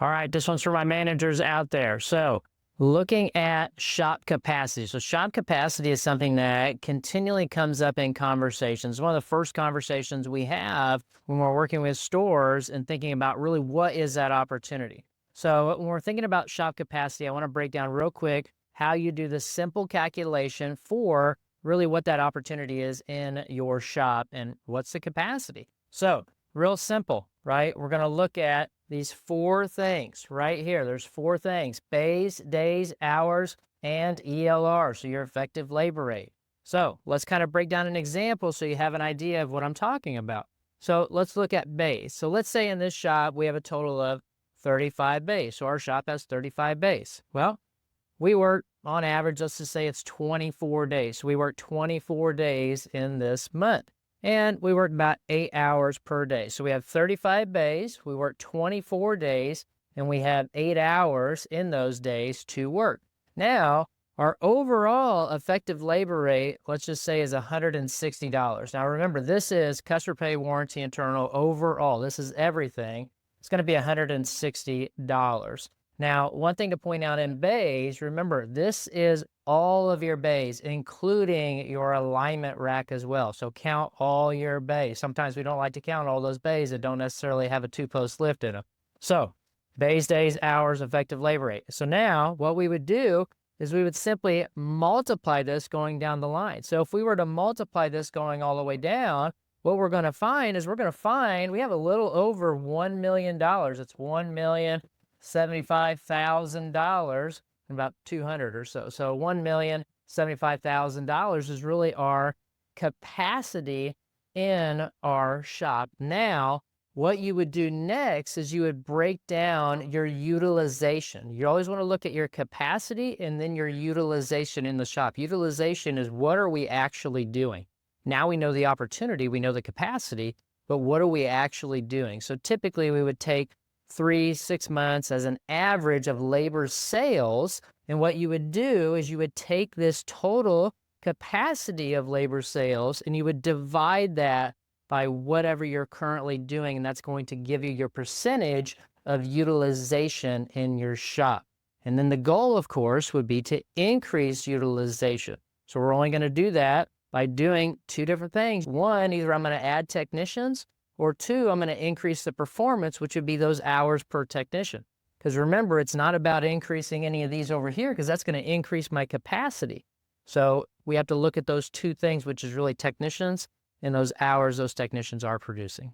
All right, this one's for my managers out there. So, looking at shop capacity. So, shop capacity is something that continually comes up in conversations. One of the first conversations we have when we're working with stores and thinking about really what is that opportunity. So, when we're thinking about shop capacity, I want to break down real quick how you do the simple calculation for really what that opportunity is in your shop and what's the capacity. So, real simple, right? We're going to look at these four things right here. There's four things: bays, days, hours, and ELR. So your effective labor rate. So let's kind of break down an example so you have an idea of what I'm talking about. So let's look at bays. So let's say in this shop, we have a total of 35 bays. So our shop has 35 bays. Well, we work on average, let's just say it's 24 days. So we work 24 days in this month. And we work about 8 hours per day. So we have 35 days, we work 24 days, and we have 8 hours in those days to work. Now, our overall effective labor rate, let's just say, is $160. Now, remember, this is customer pay, warranty, internal, overall. This is everything. It's going to be $160. Now, one thing to point out in bays, remember, this is all of your bays, including your alignment rack as well. So count all your bays. Sometimes we don't like to count all those bays that don't necessarily have a two-post lift in them. So bays, days, hours, effective labor rate. So now what we would do is we would simply multiply this going down the line. So if we were to multiply this going all the way down, what we're going to find is we have a little over $1 million. It's $1,075,000 and about 200 or so. So $1,075,000 is really our capacity in our shop. Now, what you would do next is you would break down your utilization. You always want to look at your capacity and then your utilization in the shop. Utilization is what are we actually doing? Now we know the opportunity, we know the capacity, but what are we actually doing? So typically we would take 6 months as an average of labor sales. And what you would do is you would take this total capacity of labor sales and you would divide that by whatever you're currently doing. And that's going to give you your percentage of utilization in your shop. And then the goal, of course, would be to increase utilization. So we're only going to do that by doing two different things. One, either I'm going to add technicians, or two, I'm going to increase the performance, which would be those hours per technician. Because remember, it's not about increasing any of these over here because that's going to increase my capacity. So we have to look at those two things, which is really technicians and those hours those technicians are producing.